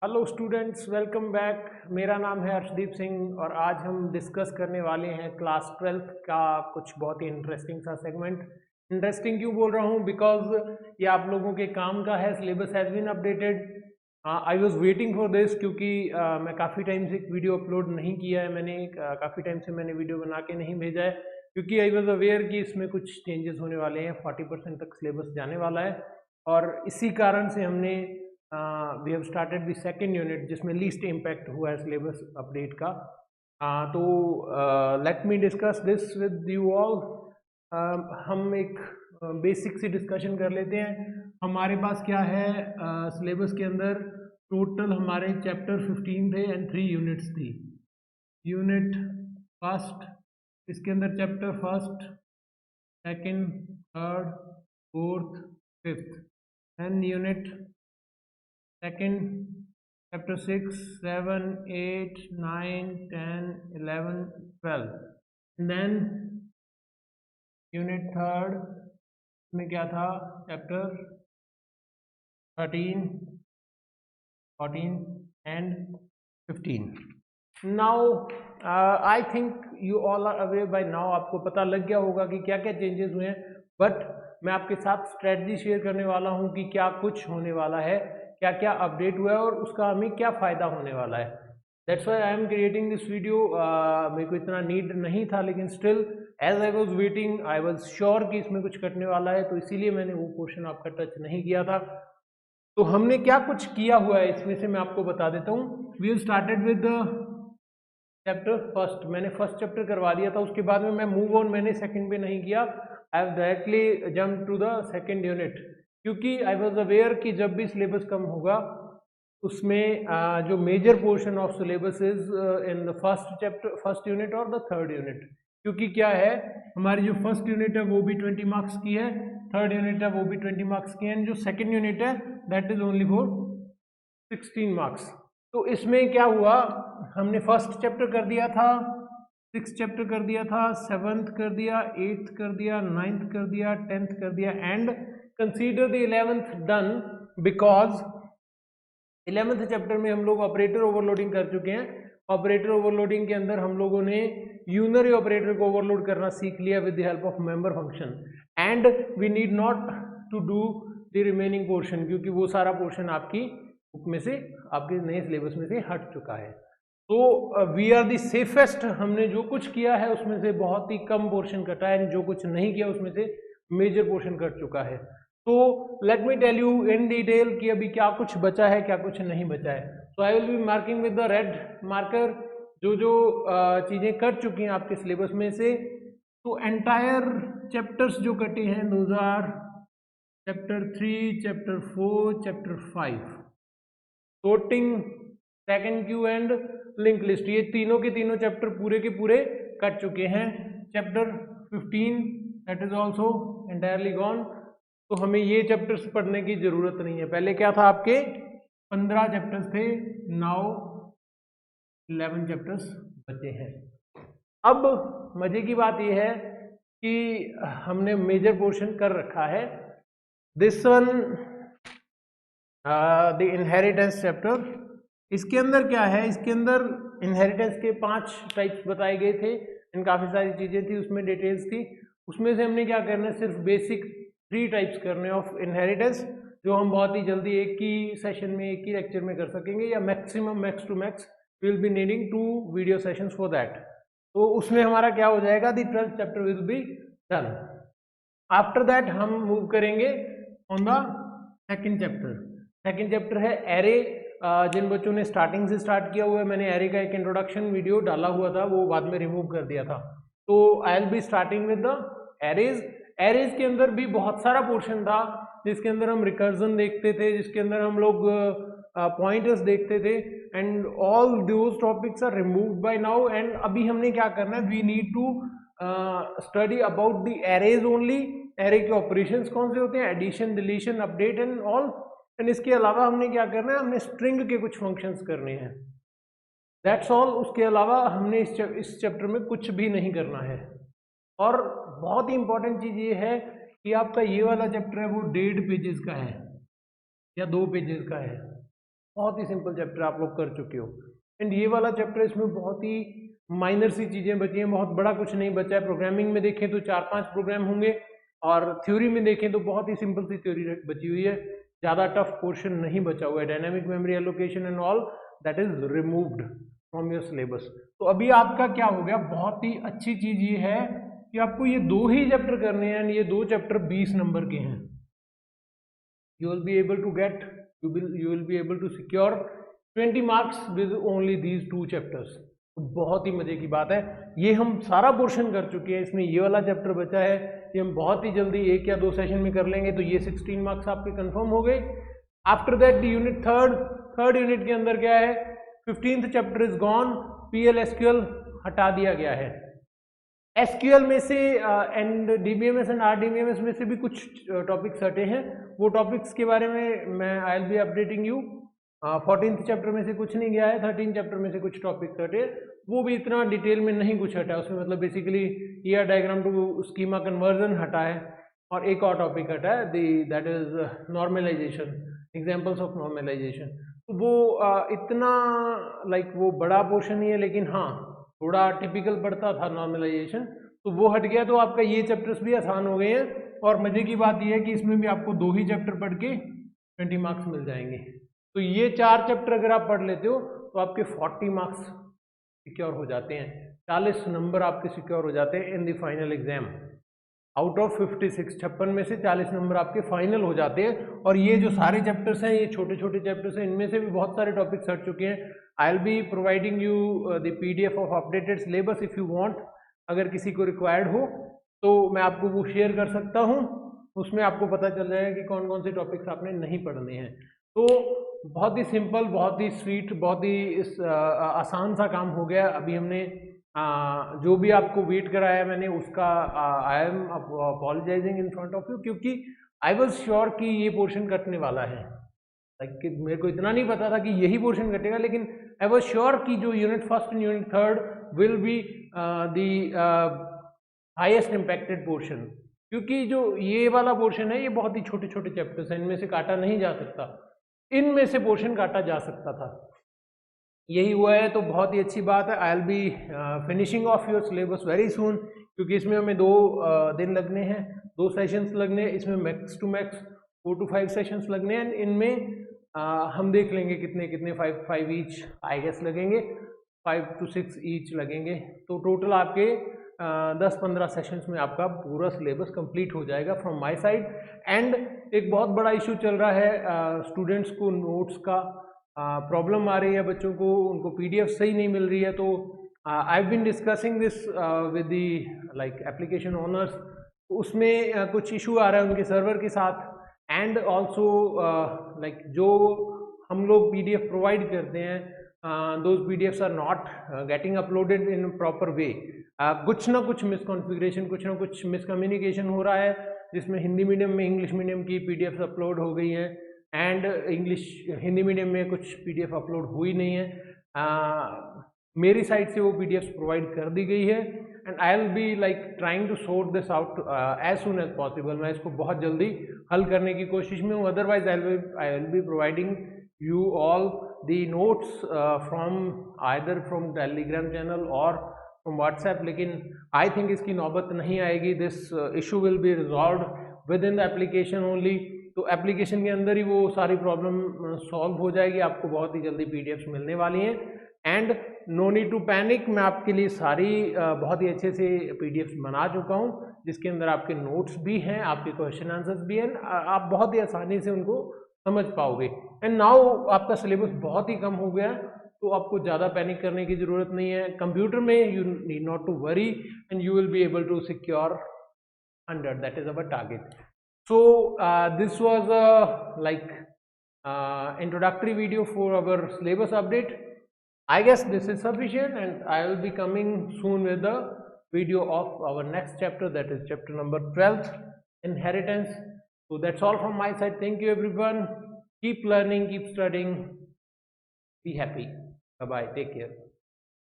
Hello students, welcome back. मेरा नाम है अर्शदीप सिंह और आज हम डिस्कस करने वाले हैं क्लास 12th का कुछ बहुत ही इंटरेस्टिंग सा सेगमेंट। इंटरेस्टिंग क्यों बोल रहा हूँ? बिकॉज ये आप लोगों के काम का है। Syllabus has been updated. I was waiting for this क्योंकि मैं काफ़ी टाइम से एक वीडियो अपलोड नहीं किया है। मैंने काफ़ी टाइम से मैंने वीडियो बना के नहीं भेजा है क्योंकि आई वॉज अवेयर कि इसमें कुछ चेंजेस होने वाले हैं। 40% तक सिलेबस जाने वाला है और इसी कारण से हमने we have started the second unit जिसमें लीस्ट इम्पैक्ट हुआ है सिलेबस अपडेट का। तो let me discuss this with you all. हम एक बेसिक सी डिस्कशन कर लेते हैं। हमारे पास क्या है सिलेबस के अंदर? टोटल हमारे चैप्टर 15 थे एंड 3 यूनिट्स थी। यूनिट फर्स्ट, इसके अंदर chapter first, second, third, fourth, fifth and unit second, chapter 6, 7, 8, 9, 10, 11, 12. And then unit third में क्या था? chapter 13, 14 and 15. Now I think you all are aware by now. आपको पता लग गया होगा कि क्या क्या चेंजेस हुए हैं, बट मैं आपके साथ स्ट्रेटजी शेयर करने वाला हूँ कि क्या कुछ होने वाला है, क्या क्या अपडेट हुआ है और उसका हमें क्या फ़ायदा होने वाला है। That's why I am creating this video. मेरे को इतना नीड नहीं था, लेकिन still as I was waiting I was sure कि इसमें कुछ कटने वाला है, तो इसीलिए मैंने वो पोर्शन आपका टच नहीं किया था। तो हमने क्या कुछ किया हुआ है इसमें से मैं आपको बता देता हूँ। We have started with chapter first. मैंने फर्स्ट चैप्टर करवा दिया था, उसके बाद में मैं मूव ऑन मैंने सेकंड पे नहीं किया। I have directly jump to the second unit क्योंकि आई वॉज अवेयर कि जब भी सिलेबस कम होगा उसमें जो major portion of syllabus is in the first chapter, first unit और द थर्ड यूनिट। क्योंकि क्या है, हमारी जो फर्स्ट यूनिट है वो भी 20 मार्क्स की है, थर्ड यूनिट है वो भी 20 मार्क्स की है, जो सेकेंड यूनिट है that is only for 16 marks. तो इसमें क्या हुआ, हमने फर्स्ट चैप्टर कर दिया था, सिक्स चैप्टर कर दिया था, सेवन्थ कर दिया, एट्थ कर दिया, नाइन्थ कर दिया, टेंथ कर दिया and consider the 11th done because 11th chapter में हम लोग ऑपरेटर ओवरलोडिंग कर चुके हैं। ऑपरेटर ओवरलोडिंग के अंदर हम लोगों ने यूनरी ऑपरेटर को ओवरलोड करना सीख लिया with the help of member function and we need not to do the remaining portion क्योंकि वो सारा पोर्शन आपकी बुक में से, आपके नए सिलेबस में से हट चुका है। तो वी आर द सेफेस्ट। हमने जो कुछ किया है उसमें से बहुत ही कम पोर्शन कटा है, जो कुछ नहीं किया उसमें से मेजर पोर्शन कट चुका है। तो let me tell you in detail कि अभी क्या कुछ बचा है, क्या कुछ नहीं बचा है। So I will be marking with the red marker जो जो चीज़ें कट चुकी हैं आपके सिलेबस में से। तो एंटायर चैप्टर्स जो कटे हैं those our chapter 3, chapter 4, chapter 5, sorting, second Q and link list. ये तीनों के तीनों चैप्टर पूरे के पूरे कट चुके हैं। Chapter 15 that is also entirely gone. तो हमें ये चैप्टर्स पढ़ने की जरूरत नहीं है। पहले क्या था, आपके 15 चैप्टर्स थे, नाउ 11 चैप्टर्स बचे हैं। अब मजे की बात यह है कि हमने मेजर पोर्शन कर रखा है। This one the inheritance chapter, इसके अंदर क्या है, इसके अंदर इनहेरिटेंस के 5 टाइप्स बताए गए थे एंड काफ़ी सारी चीज़ें थी उसमें, डिटेल्स थी। उसमें से हमने क्या करना है, सिर्फ बेसिक 3 टाइप्स करने ऑफ इनहेरिटेंस जो हम बहुत ही जल्दी एक ही सेशन में, एक ही लेक्चर में कर सकेंगे, या maximum max to max we will be needing 2 video sessions for that. तो उसमें हमारा क्या हो जाएगा, the 12th chapter will be done. After that हम मूव करेंगे on the second chapter. Second chapter है एरे। जिन बच्चों ने स्टार्टिंग से स्टार्ट किया हुआ है, मैंने एरे का एक इंट्रोडक्शन वीडियो डाला हुआ था, वो बाद में रिमूव कर दिया था। तो आई will be starting with the arrays. Arrays के अंदर भी बहुत सारा पोर्शन था जिसके अंदर हम रिकर्जन देखते थे, जिसके अंदर हम लोग पॉइंटर्स देखते थे and all those topics are removed by now. And अभी हमने क्या करना है, we need to study about the arrays only. Array के ऑपरेशंस कौन से होते हैं, addition, deletion, update and all. And इसके अलावा हमने क्या करना है, हमने स्ट्रिंग के कुछ फंक्शंस करने हैं, दैट्स ऑल। उसके अलावा हमने इस चैप्टर में कुछ भी नहीं करना है। और बहुत ही इंपॉर्टेंट चीज ये है कि आपका ये वाला चैप्टर है वो 1.5 पेजेस का है या 2 पेजेस का है। बहुत ही सिंपल चैप्टर आप लोग कर चुके हो। एंड ये वाला चैप्टर, इसमें बहुत ही माइनर सी चीज़ें बची हैं, बहुत बड़ा कुछ नहीं बचा है। प्रोग्रामिंग में देखें तो 4-5 प्रोग्राम होंगे, और थ्योरी में देखें तो बहुत ही सिंपल सी थ्योरी बची हुई है, ज़्यादा टफ पोर्शन नहीं बचा हुआ है। Dynamic memory allocation and all that is removed from your syllabus. तो अभी आपका क्या हो गया, बहुत ही अच्छी चीज़ ये है कि आपको ये 2 ही चैप्टर करने हैं, ये 2 चैप्टर 20 नंबर के हैं। You will be able to get, you will be able to secure 20 marks with only these 2 chapters। बहुत ही मजे की बात है, ये हम सारा पोर्शन कर चुके हैं, इसमें ये वाला चैप्टर बचा है, ये हम बहुत ही जल्दी 1 या 2 सेशन में कर लेंगे, तो ये 16 मार्क्स आपके कंफर्म हो गए। After that unit third unit के अंदर क्या है, 15th chapter is gone, PL/SQL हटा दिया गया है। SQL में से एंड DBMS एंड RDBMS में से भी कुछ टॉपिक्स हटे हैं, वो टॉपिक्स के बारे में मैं आई will B updating you. 14th chapter में से कुछ नहीं गया है, 13th चैप्टर में से कुछ टॉपिक्स हटे, वो भी इतना डिटेल में नहीं कुछ हटा, उसमें मतलब basically ER diagram to schema conversion हटा है, और एक और टॉपिक हटा है that is normalisation, examples of normalisation. तो वो इतना लाइक वो बड़ा पोर्शन नहीं है, लेकिन हाँ थोड़ा टिपिकल पड़ता था नॉर्मलाइजेशन, तो वो हट गया, तो आपका ये चैप्टर्स भी आसान हो गए हैं। और मजे की बात ये है कि इसमें भी आपको 2 ही चैप्टर पढ़ के 20 मार्क्स मिल जाएंगे। तो ये 4 चैप्टर अगर आप पढ़ लेते हो तो आपके 40 मार्क्स सिक्योर हो जाते हैं, 40 नंबर आपके सिक्योर हो जाते हैं in the final exam. Out of 56, 56 में से 40 नंबर आपके फाइनल हो जाते हैं। और ये जो सारे चैप्टर्स हैं, ये छोटे छोटे चैप्टर्स हैं, इनमें से भी बहुत सारे टॉपिक्स हट चुके हैं। आई will be providing you the PDF of updated syllabus if you want, अगर किसी को रिक्वायर्ड हो तो मैं आपको वो शेयर कर सकता हूँ, उसमें आपको पता चल जाएगा कि कौन कौन से टॉपिक्स आपने नहीं पढ़ने हैं। तो बहुत ही सिंपल, बहुत ही स्वीट, बहुत ही आसान सा काम हो गया। अभी हमने जो भी आपको वेट कराया मैंने उसका, I am apologising in front of you, क्योंकि आई वॉज श्योर कि ये पोर्शन कटने वाला है। लाइक मेरे को इतना नहीं पता था कि यही पोर्शन कटेगा, लेकिन आई वॉज श्योर कि जो unit 1 and unit 3 will be the highest impacted portion, क्योंकि जो ये वाला पोर्शन है ये बहुत ही छोटे छोटे चैप्टर्स हैं, इनमें से काटा नहीं जा सकता, इनमें से पोर्शन काटा जा सकता था, यही हुआ है। तो बहुत ही अच्छी बात है। आई will B finishing of your syllabus very soon, क्योंकि इसमें हमें 2 दिन लगने हैं, 2 सेशंस लगने हैं, इसमें max to max 4 to 5 sessions लगने हैं। इनमें हम देख लेंगे कितने कितने 5 ईच आई गेस लगेंगे, 5 to 6 ईच लगेंगे, तो टोटल आपके 10-15 सेशंस में आपका पूरा सिलेबस कंप्लीट हो जाएगा फ्रॉम माय साइड। एंड एक बहुत बड़ा इशू चल रहा है, स्टूडेंट्स को नोट्स का प्रॉब्लम आ रही है, बच्चों को उनको PDF सही नहीं मिल रही है। तो I have been discussing this with the like application owners, उसमें कुछ इशू आ रहा है उनके सर्वर के साथ, एंड ऑल्सो लाइक जो हम लोग PDF प्रोवाइड करते हैं, those PDFs are not getting uploaded in proper way। कुछ ना कुछ मिसकॉन्फ़िगरेशन, कुछ ना कुछ मिसकम्युनिकेशन हो रहा है, जिसमें हिंदी मीडियम में इंग्लिश मीडियम की PDFs अपलोड हो गई हैं, एंड हिंदी मीडियम में कुछ PDF अपलोड हुई नहीं है। मेरी साइड से वो PDFs प्रोवाइड कर दी गई है, and I will be like trying to sort this out as soon as possible. मैं इसको बहुत जल्दी हल करने की कोशिश में हूँ। Otherwise I will be providing you all the notes from either from Telegram channel or from WhatsApp, लेकिन I think इसकी नौबत नहीं आएगी। This issue will be resolved within the application only। तो एप्लीकेशन के अंदर ही वो सारी प्रॉब्लम सॉल्व हो जाएगी, आपको बहुत ही जल्दी PDFs मिलने वाली हैं। And no need to panic, मैं आपके लिए सारी बहुत ही अच्छे से PDFs बना चुका हूँ, जिसके अंदर आपके नोट्स भी हैं, आपके क्वेश्चन आंसर्स भी हैं, आप बहुत ही आसानी से उनको समझ पाओगे। एंड नाउ आपका सिलेबस बहुत ही कम हो गया है, तो आपको ज़्यादा पैनिक करने की ज़रूरत नहीं है। कंप्यूटर में you need not to worry, and you will be able to secure 100, that is our target. So this was like introductory video for our syllabus update. I guess this is sufficient, and I will be coming soon with the video of our next chapter, that is chapter number 12, inheritance. So that's all from my side. Thank you everyone. Keep learning, keep studying, be happy. Bye bye, take care.